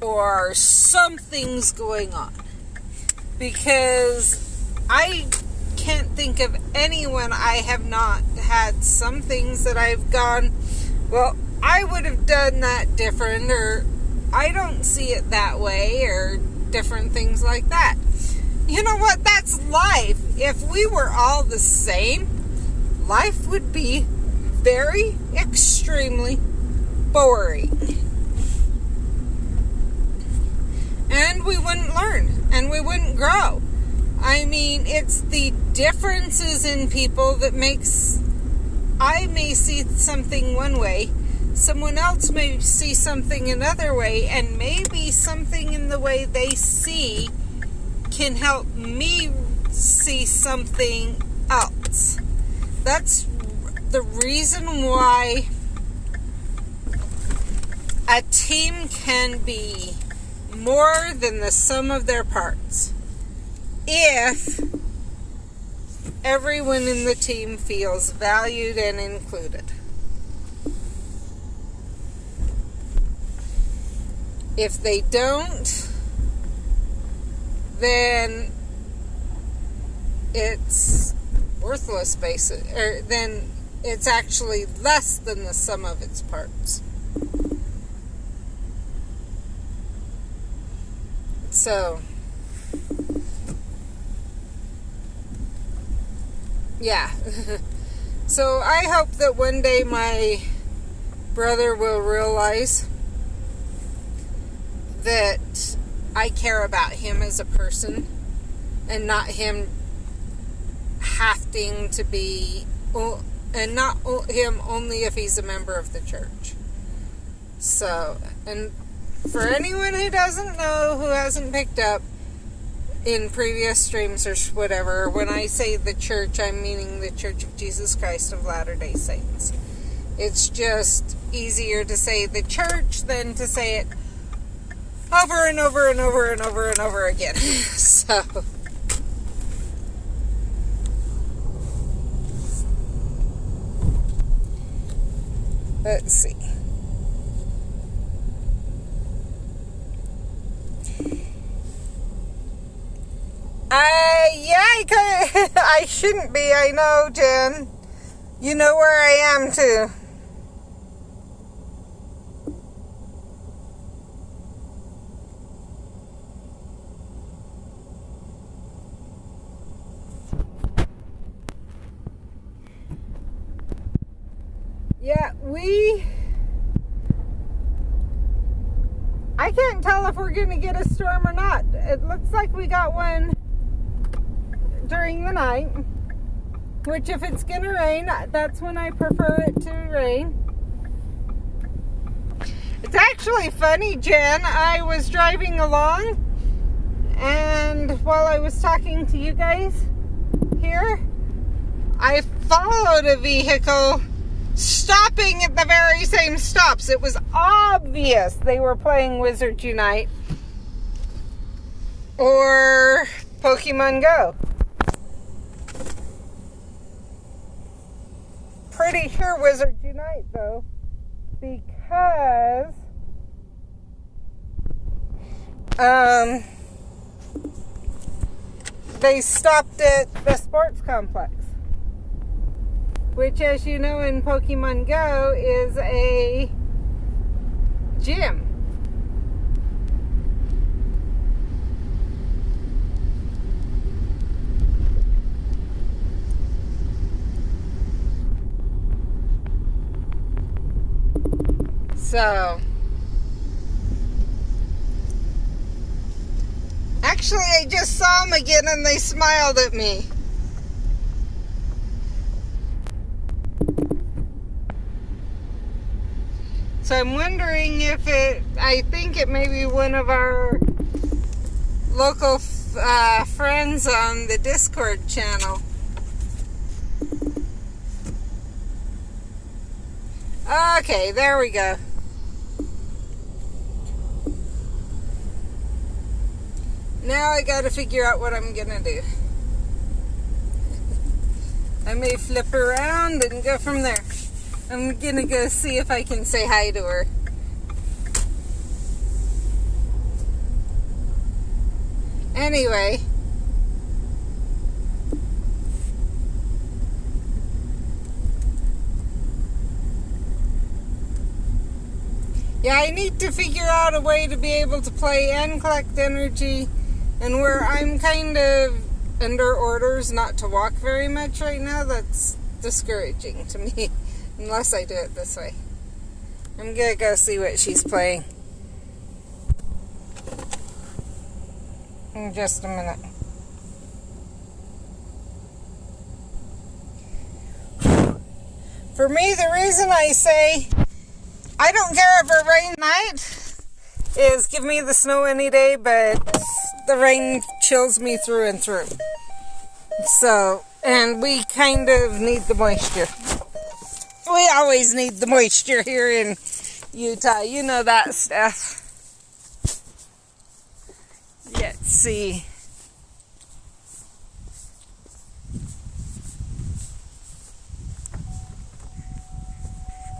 or something's going on. Because I can't think of anyone I have not had some things that I've gone, well, I would have done that different, or I don't see it that way, or different things like that. You know what? That's life. If we were all the same, life would be very, extremely boring. And we wouldn't learn, and we wouldn't grow. I mean, it's the differences in people that makes, I may see something one way, someone else may see something another way, and maybe something in the way they see can help me see something else. That's the reason why a team can be more than the sum of their parts. If everyone in the team feels valued and included. If they don't, then it's worthless, then it's actually less than the sum of its parts. So, yeah. So I hope that one day my brother will realize that I care about him as a person and not him having to be, and not him only if he's a member of the church. So, and for anyone who doesn't know, who hasn't picked up in previous streams or whatever, when I say the church, I'm meaning the Church of Jesus Christ of Latter-day Saints. It's just easier to say the church than to say it over and over and over and over and over again. So, let's see. I shouldn't be, I know, Jen. You know where I am, too. Yeah, I can't tell if we're going to get a storm or not. It looks like we got one during the night, which if it's going to rain, that's when I prefer it to rain. It's actually funny, Jen. I was driving along, and while I was talking to you guys here, I followed a vehicle stopping at the very same stops. It was obvious they were playing Wizards Unite or Pokemon Go. Pretty sure Wizards Unite, though, because they stopped at the sports complex. which, as you know, in Pokemon Go is a gym. So, actually, I just saw them again and they smiled at me. So I'm wondering if I think it may be one of our local friends on the Discord channel. Okay, there we go. Now I gotta figure out what I'm gonna do. I may flip around and go from there. I'm gonna go see if I can say hi to her. Anyway. Yeah, I need to figure out a way to be able to play and collect energy. And where I'm kind of under orders not to walk very much right now, that's discouraging to me. Unless I do it this way. I'm gonna go see what she's playing. In just a minute. For me, the reason I say I don't care if it rains tonight is give me the snow any day, but the rain chills me through and through. So, and we kind of need the moisture. We always need the moisture here in Utah. You know that stuff. Let's see.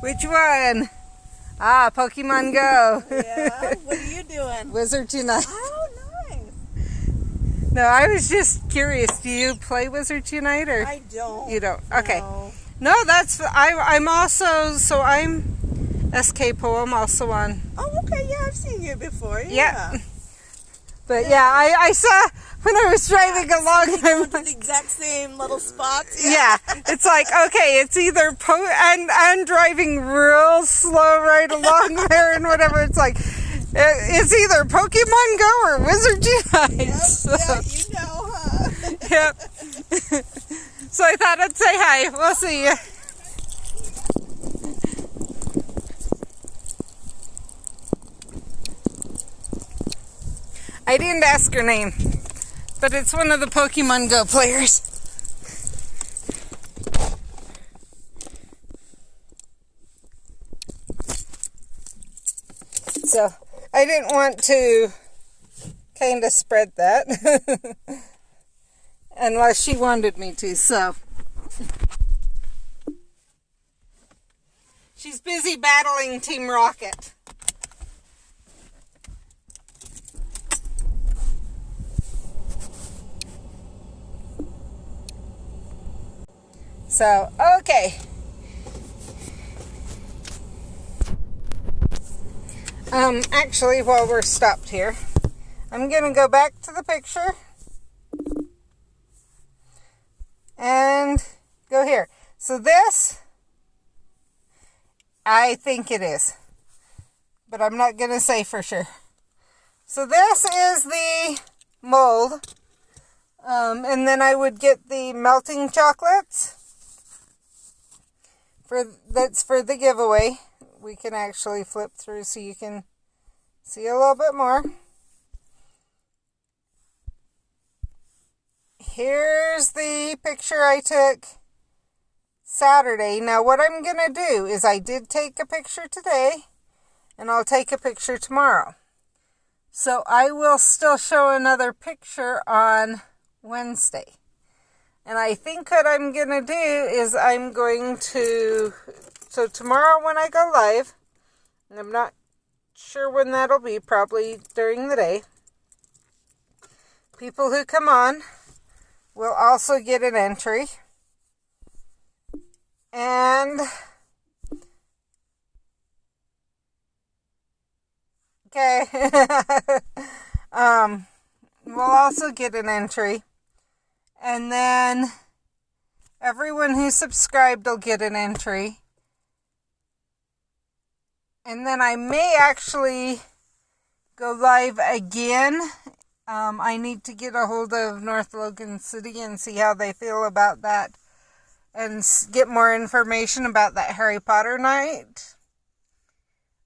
Which one? Ah, Pokemon Go. Yeah, what are you doing? Wizard Unite. Oh, nice. No, I was just curious. Do you play Wizard Unite or? I don't. You don't? Okay. No. No, that's I'm also I'm SK Poem also on. Oh, okay. Yeah, I've seen you before. Yeah. But yeah, I saw when I was driving along. I'm the exact same little spots. Yeah, it's like okay, it's either and driving real slow right along there and whatever. It's like it's either Pokemon Go or Wizard Unite. Yep, So. yeah, you know, huh? Yep. So I thought I'd say hi. We'll see you. I didn't ask her name, but it's one of the Pokemon Go players. So I didn't want to kind of spread that unless she wanted me to, so she's busy battling Team Rocket. So, okay. Actually, while we're stopped here, I'm going to go back to the picture and go here. So this, I think it is, but I'm not going to say for sure. So this is the mold, and then I would get the melting chocolates. That's for the giveaway. We can actually flip through so you can see a little bit more. Here's the picture I took Saturday. Now what I'm going to do is I did take a picture today and I'll take a picture tomorrow. So I will still show another picture on Wednesday. And I think what I'm going to do is I'm going to, so tomorrow when I go live, and I'm not sure when that'll be, probably during the day, people who come on will also get an entry. And okay. We'll also get an entry. And then everyone who subscribed will get an entry. And then I may actually go live again. I need to get a hold of North Logan City and see how they feel about that. And get more information about that Harry Potter night.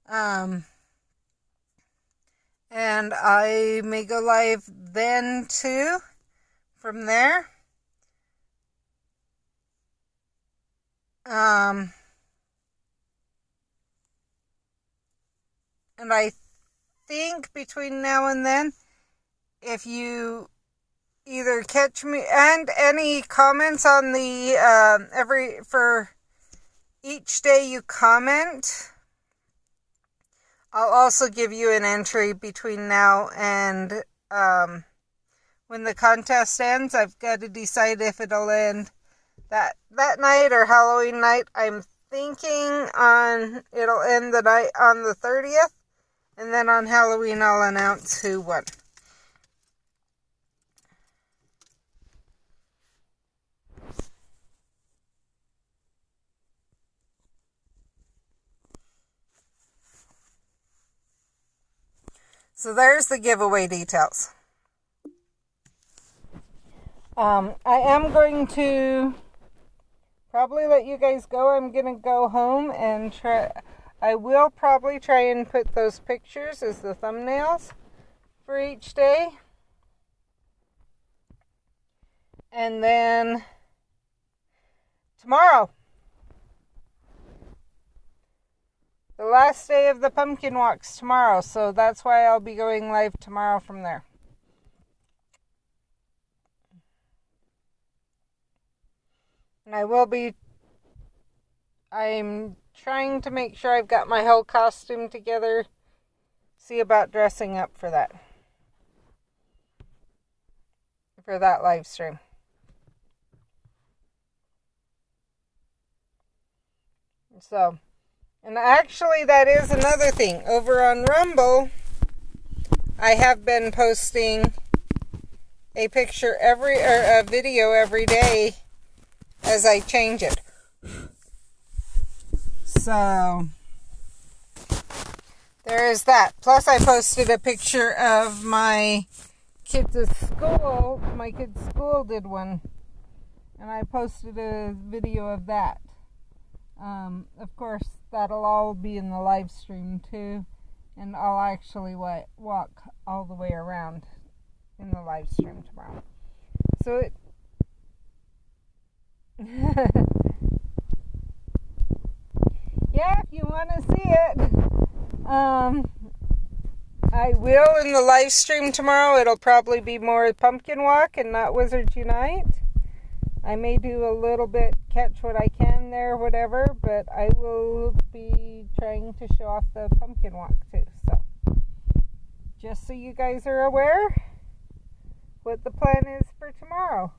And I may go live then too. From there. And I think between now and then, if you either catch me and any comments on the for each day you comment, I'll also give you an entry between now and when the contest ends. I've got to decide if it'll end that night or Halloween night. I'm thinking it'll end the night on the 30th, and then on Halloween I'll announce who won. So there's the giveaway details. I am going to probably let you guys go. I'm going to go home and I will probably try and put those pictures as the thumbnails for each day. And then tomorrow, the last day of the pumpkin walks tomorrow, so that's why I'll be going live tomorrow from there. And I'm trying to make sure I've got my whole costume together. See about dressing up for that. For that live stream. So, and actually that is another thing. Over on Rumble, I have been posting a video every day as I change it. So there is that. Plus I posted a picture of my kids at school. My kids' school did one. And I posted a video of that. Of course, that'll all be in the live stream too. And I'll actually walk all the way around in the live stream tomorrow. So yeah, if you want to see it, I will in the live stream tomorrow. It'll probably be more Pumpkin Walk and not Wizards Unite. I may do a little bit, catch what I can there, whatever, but I will be trying to show off the Pumpkin Walk too. So, just so you guys are aware what the plan is for tomorrow.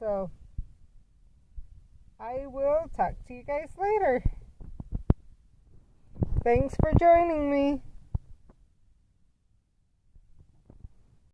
So, I will talk to you guys later. Thanks for joining me.